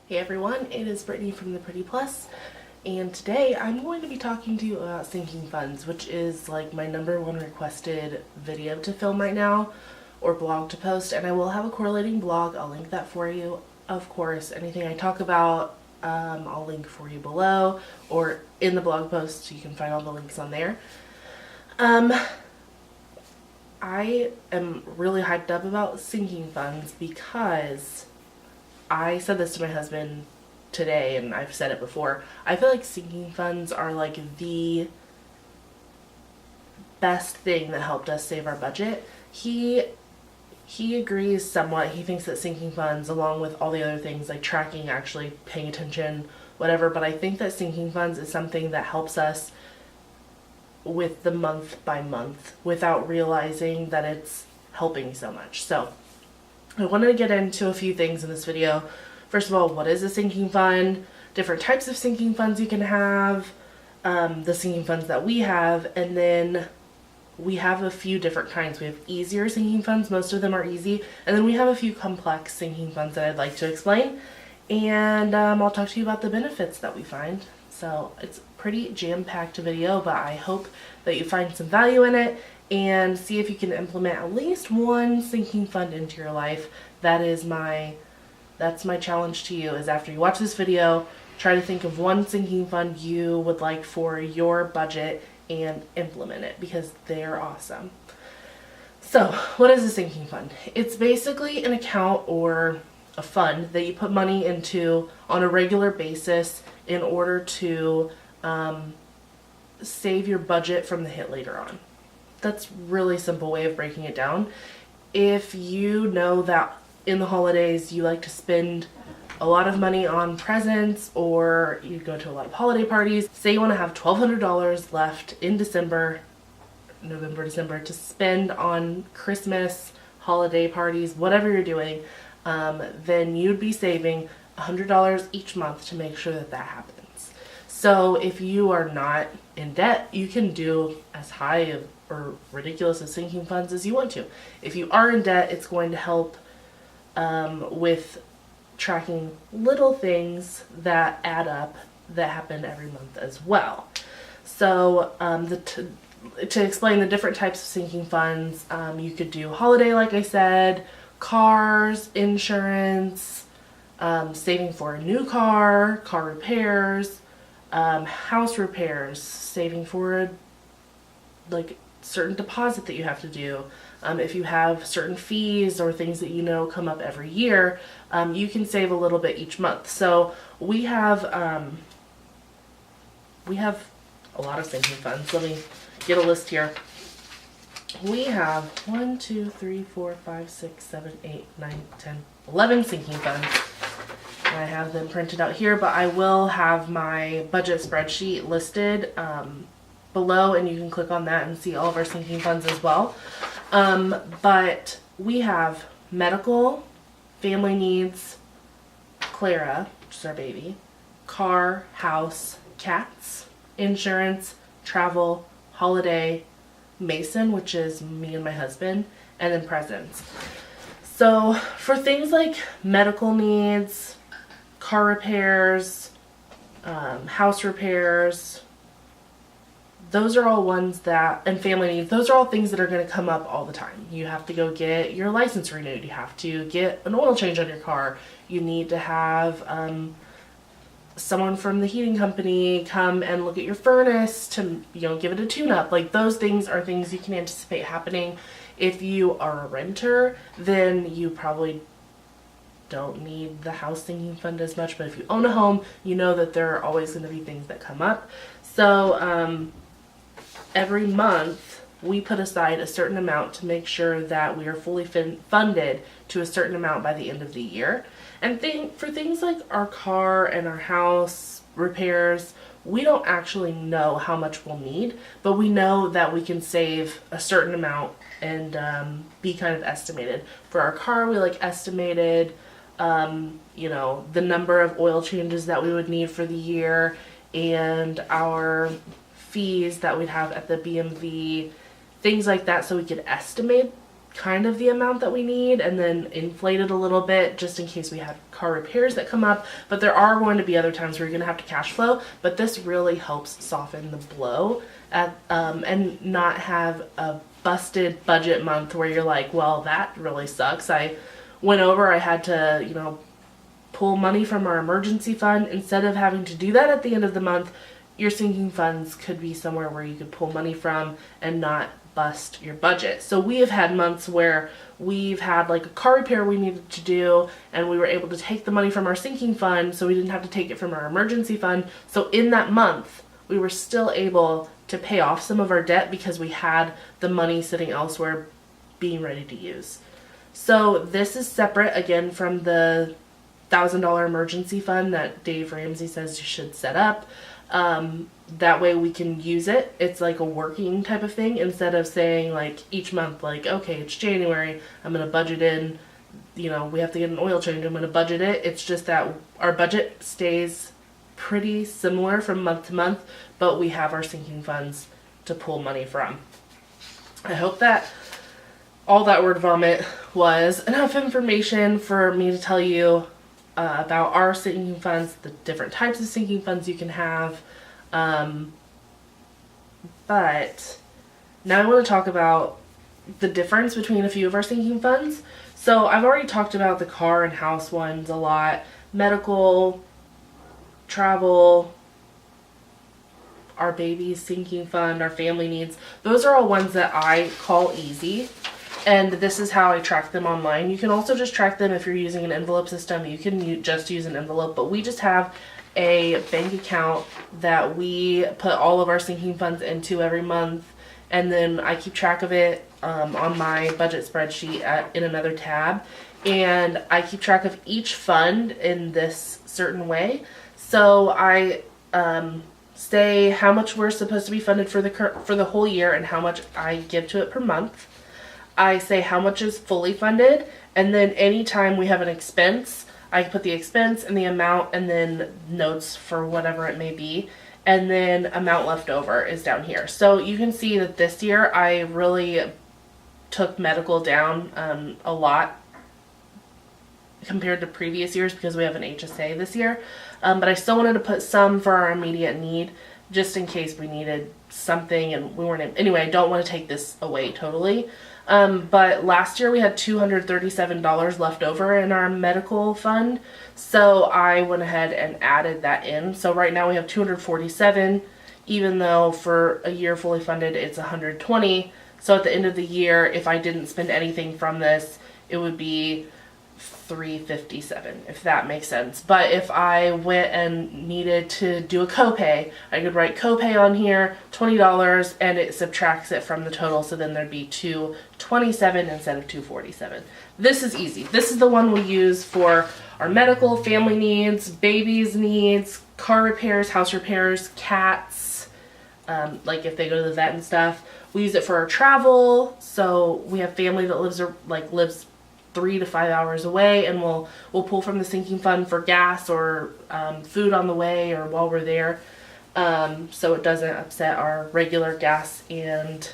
Hey everyone, it is Brittney from the Pretty Plus, and today I'm going to be talking to you about sinking funds, which is like my #1 requested video to film right now, or blog to post, and I will have a correlating blog. I'll link that for you. Of course, anything I talk about, I'll link for you below, or in the blog post, so you can find all the links on there. I am really hyped up about sinking funds because I said this to my husband today, and I've said it before. I feel like sinking funds are like the best thing that helped us save our budget. He agrees somewhat. He thinks that sinking funds, along with all the other things like tracking, actually paying attention, whatever, but I think that sinking funds is something that helps us with the month by month without realizing that it's helping so much. So I wanted to get into a few things in this video. First of all, what is a sinking fund? Different types of sinking funds you can have, the sinking funds that we have, and then we have a few different kinds. We have easier sinking funds, most of them are easy, and then we have a few complex sinking funds that I'd like to explain, and I'll talk to you about the benefits that we find. So it's a pretty jam-packed video, but I hope that you find some value in it and see if you can implement at least one sinking fund into your life. That's my challenge to you, is after you watch this video, try to think of one sinking fund you would like for your budget and implement it, because they're awesome. So, what is a sinking fund? It's basically an account or a fund that you put money into on a regular basis in order to save your budget from the hit later on. That's a really simple way of breaking it down. If you know that in the holidays you like to spend a lot of money on presents, or you go to a lot of holiday parties, say you want to have $1,200 left in November, December to spend on Christmas, holiday parties, whatever you're doing, then you'd be saving $100 each month to make sure that that happens. So if you are not in debt, you can do as high or ridiculous as sinking funds as you want to. If you are in debt, it's going to help with tracking little things that add up that happen every month as well. So to explain the different types of sinking funds, you could do holiday, like I said, cars, insurance, saving for a new car repairs, house repairs, saving for a certain deposit that you have to do. If you have certain fees or things that you know come up every year, you can save a little bit each month. So we have a lot of sinking funds. Let me get a list here. We have 1, 2, 3, 4, 5, 6, 7, 8, 9, 10, 11 sinking funds. I have them printed out here, but I will have my budget spreadsheet listed below, and you can click on that and see all of our sinking funds as well. But we have medical, family needs, Clara, which is our baby, car, house, cats, insurance, travel, holiday, Mason, which is me and my husband, and then presents. So for things like medical needs, car repairs, house repairs, those are all ones that, and family needs, those are all things that are going to come up all the time. You have to go get your license renewed. You have to get an oil change on your car. You need to have someone from the heating company come and look at your furnace to, give it a tune-up. Like, those things are things you can anticipate happening. If you are a renter, then you probably don't need the house sinking fund as much, but if you own a home, you know that there are always going to be things that come up. So every month we put aside a certain amount to make sure that we are fully funded to a certain amount by the end of the year. And for things like our car and our house repairs, we don't actually know how much we'll need, but we know that we can save a certain amount and be kind of estimated. For our car, we estimated the number of oil changes that we would need for the year, and our fees that we'd have at the BMV, things like that, so we could estimate kind of the amount that we need and then inflate it a little bit just in case we have car repairs that come up. But there are going to be other times where you're going to have to cash flow, but this really helps soften the blow and not have a busted budget month where you're like, well, that really sucks. I went over, I had to, you know, pull money from our emergency fund. Instead of having to do that at the end of the month, your sinking funds could be somewhere where you could pull money from and not bust your budget. So we have had months where we've had like a car repair we needed to do, and we were able to take the money from our sinking fund, so we didn't have to take it from our emergency fund. So in that month, we were still able to pay off some of our debt because we had the money sitting elsewhere being ready to use. So this is separate again from the $1,000 emergency fund that Dave Ramsey says you should set up. That way we can use it. It's like a working type of thing, instead of saying like each month, like, okay, it's January, I'm going to budget in, you know, we have to get an oil change, I'm going to budget it. It's just that our budget stays pretty similar from month to month, but we have our sinking funds to pull money from. I hope that all that word vomit was enough information for me to tell you about our sinking funds, the different types of sinking funds you can have. But now I want to talk about the difference between a few of our sinking funds. So I've already talked about the car and house ones a lot. Medical, travel, our baby's sinking fund, our family needs. Those are all ones that I call easy. And this is how I track them online. You can also just track them if you're using an envelope system. You can just use an envelope, but we just have a bank account that we put all of our sinking funds into every month, and then I keep track of it on my budget spreadsheet in another tab, and I keep track of each fund in this certain way. So I say how much we're supposed to be funded for the whole year and how much I give to it per month. I say how much is fully funded, and then anytime we have an expense, I put the expense and the amount and then notes for whatever it may be, and then amount left over is down here. So you can see that this year I really took medical down a lot compared to previous years because we have an HSA this year, but I still wanted to put some for our immediate need just in case we needed something and we weren't. Anyway, I don't want to take this away totally. But last year we had $237 left over in our medical fund, so I went ahead and added that in. So right now we have $247, even though for a year fully funded it's $120. So at the end of the year, if I didn't spend anything from this, it would be $357, if that makes sense. But if I went and needed to do a copay, I could write copay on here, $20, and it subtracts it from the total, so then there'd be $227 instead of $247. This is easy. This is the one we use for our medical, family needs, babies needs, car repairs, house repairs, cats, like if they go to the vet and stuff. We use it for our travel, so we have family that lives 3 to 5 hours away, and we'll pull from the sinking fund for gas or food on the way or while we're there, so it doesn't upset our regular gas and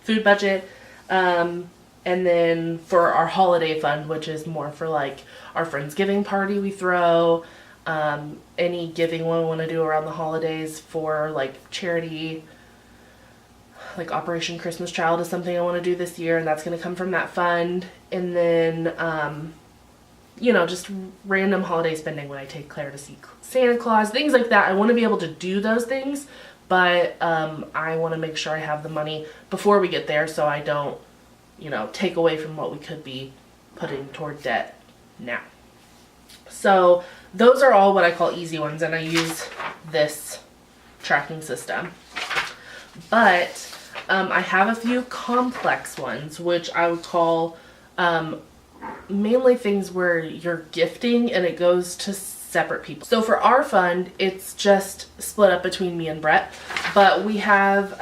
food budget. And then for our holiday fund, which is more for like our Friendsgiving party we throw, any giving we want to do around the holidays for like charity, like Operation Christmas Child is something I want to do this year, and that's going to come from that fund. And then, you know, just random holiday spending when I take Claire to see Santa Claus, things like that. I want to be able to do those things, but I want to make sure I have the money before we get there so I don't, you know, take away from what we could be putting toward debt now. So those are all what I call easy ones, and I use this tracking system. But I have a few complex ones, which I would call mainly things where you're gifting and it goes to separate people. So for our fund, it's just split up between me and Brett, but we have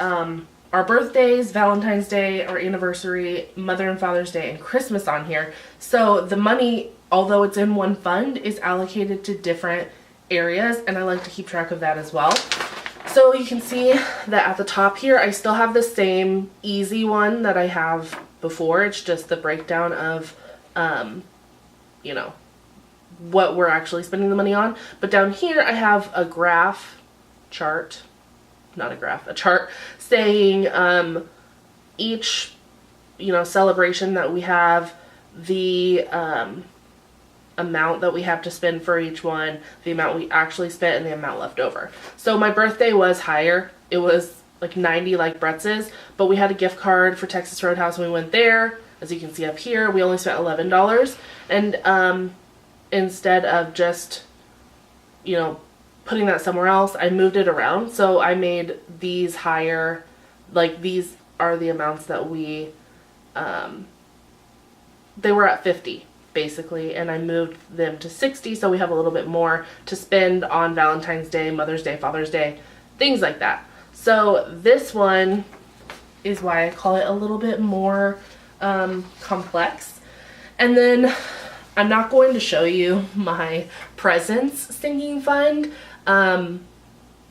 our birthdays, Valentine's Day, our anniversary, Mother and Father's Day, and Christmas on here. So the money, although it's in one fund, is allocated to different areas, and I like to keep track of that as well. So you can see that at the top here, I still have the same easy one that I have before. It's just the breakdown of, you know, what we're actually spending the money on. But down here I have a chart saying each, you know, celebration that we have, the amount that we have to spend for each one, the amount we actually spent, and the amount left over. So my birthday was higher. It was like 90 like Brett's is, but we had a gift card for Texas Roadhouse and we went there. As you can see up here, we only spent $11. And instead of just, you know, putting that somewhere else, I moved it around. So I made these higher, like these are the amounts that we, they were at 50 basically, and I moved them to 60 so we have a little bit more to spend on Valentine's Day, Mother's Day, Father's Day, things like that. So this one is why I call it a little bit more complex. And then I'm not going to show you my presents sinking fund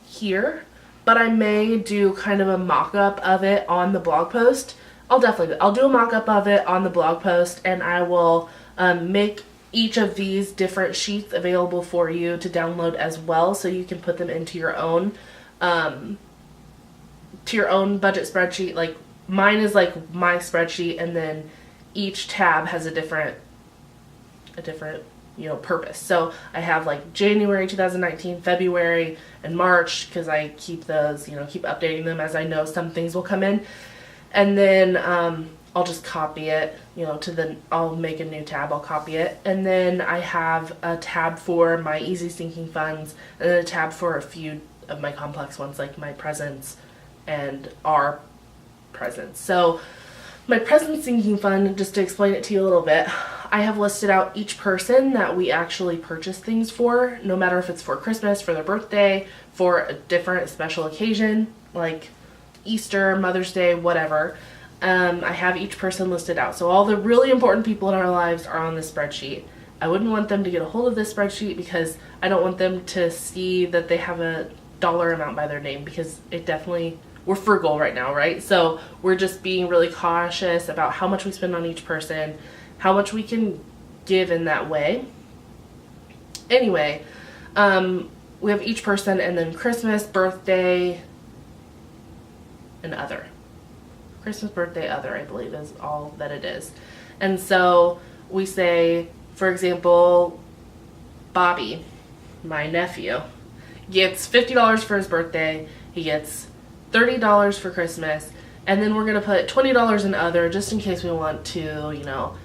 here, but I may do kind of a mock-up of it on the blog post. I'll do a mock-up of it on the blog post, and I will make each of these different sheets available for you to download as well, so you can put them into your own budget spreadsheet. Like mine is like my spreadsheet, and then each tab has a different you know, purpose. So I have like January 2019, February, and March, because I keep those, you know, keep updating them as I know some things will come in. And then I'll just copy it, you know, I'll make a new tab, I'll copy it. And then I have a tab for my easy sinking funds, and then a tab for a few of my complex ones, like my presents and our presents. So my present sinking fund, just to explain it to you a little bit, I have listed out each person that we actually purchase things for, no matter if it's for Christmas, for their birthday, for a different special occasion, like Easter, Mother's Day, whatever. I have each person listed out. So all the really important people in our lives are on this spreadsheet. I wouldn't want them to get a hold of this spreadsheet because I don't want them to see that they have a dollar amount by their name, because it definitely, we're frugal right now, right? So we're just being really cautious about how much we spend on each person, how much we can give in that way. Anyway, we have each person, and then Christmas, birthday, and other. Christmas, birthday, other, I believe is all that it is. And so we say, for example, Bobby, my nephew, gets $50 for his birthday, he gets $30 for Christmas, and then we're going to put $20 in other, just in case we want to, you know,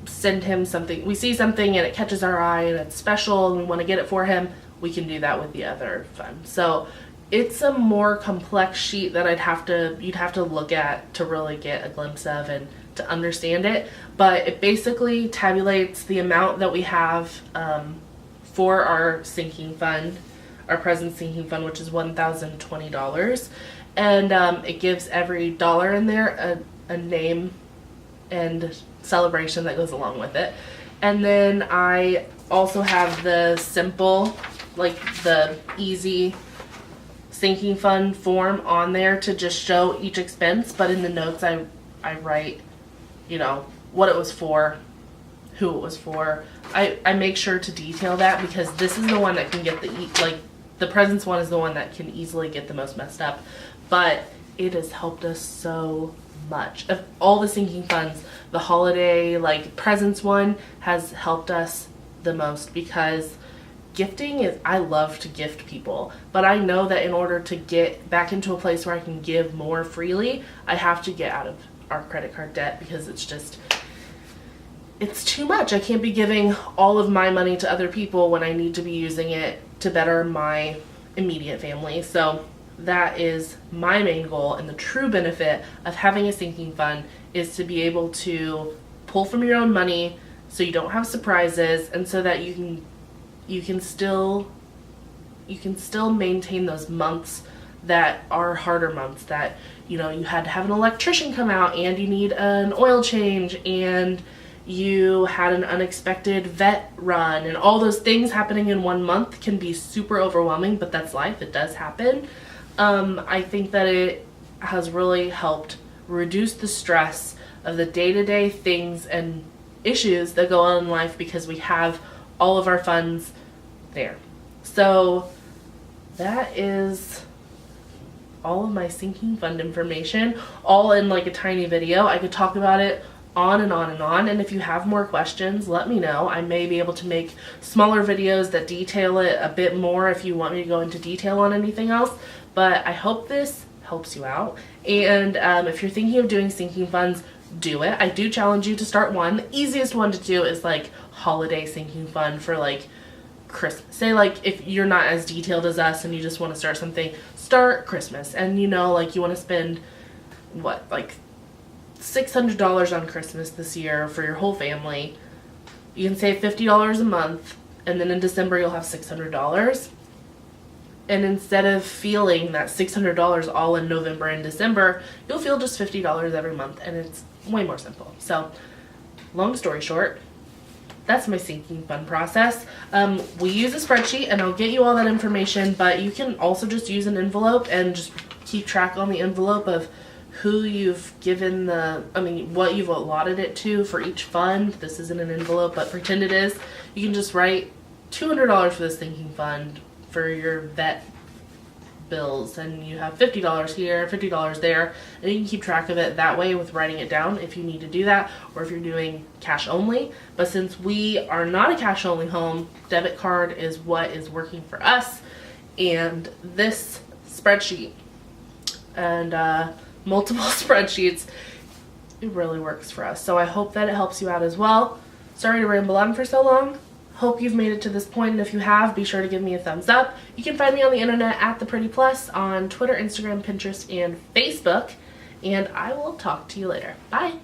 send him something. We see something and it catches our eye and it's special and we want to get it for him, we can do that with the other fund. So it's a more complex sheet that you'd have to look at to really get a glimpse of and to understand it. But it basically tabulates the amount that we have for our sinking fund, our present sinking fund, which is $1,020. And it gives every dollar in there a name and celebration that goes along with it. And then I also have the simple, like the easy sinking fund form on there to just show each expense, but in the notes I write, you know, what it was for, who it was for. I make sure to detail that, because this is the one that can get the presents one is the one that can easily get the most messed up, but it has helped us so much. Of all the sinking funds, the holiday presents one has helped us the most, because gifting is, I love to gift people, but I know that in order to get back into a place where I can give more freely, I have to get out of our credit card debt, because it's too much. I can't be giving all of my money to other people when I need to be using it to better my immediate family. So that is my main goal, and the true benefit of having a sinking fund is to be able to pull from your own money so you don't have surprises, and so that you can still maintain those months that are harder months, that, you know, you had to have an electrician come out and you need an oil change and you had an unexpected vet run, and all those things happening in one month can be super overwhelming, but that's life. It does happen. I think that it has really helped reduce the stress of the day-to-day things and issues that go on in life because we have all of our funds there. So that is all of my sinking fund information, all in like a tiny video. I could talk about it on and on and on, and if you have more questions, let me know. I may be able to make smaller videos that detail it a bit more if you want me to go into detail on anything else, but I hope this helps you out. And if you're thinking of doing sinking funds, do it. I do challenge you to start one. The easiest one to do is like holiday sinking fund for like Christmas. Say like if you're not as detailed as us and you just want to start something, start Christmas, and you know, like you want to spend what, like $600 on Christmas this year for your whole family. You can save $50 a month, and then in December you'll have $600. And instead of feeling that $600 all in November and December, you'll feel just $50 every month, and it's way more simple. So long story short, that's my sinking fund process. We use a spreadsheet, and I'll get you all that information, but you can also just use an envelope and just keep track on the envelope of who you've given what you've allotted it to for each fund. This isn't an envelope, but pretend it is. You can just write $200 for this sinking fund for your vet bills, and you have $50 here, $50 there, and you can keep track of it that way with writing it down if you need to do that, or if you're doing cash only. But since we are not a cash only home, debit card is what is working for us, and this spreadsheet and multiple spreadsheets, it really works for us. So I hope that it helps you out as well. Sorry to ramble on for so long. Hope you've made it to this point, and if you have, be sure to give me a thumbs up. You can find me on the internet at The Pretty Plus on Twitter, Instagram, Pinterest, and Facebook, and I will talk to you later. Bye!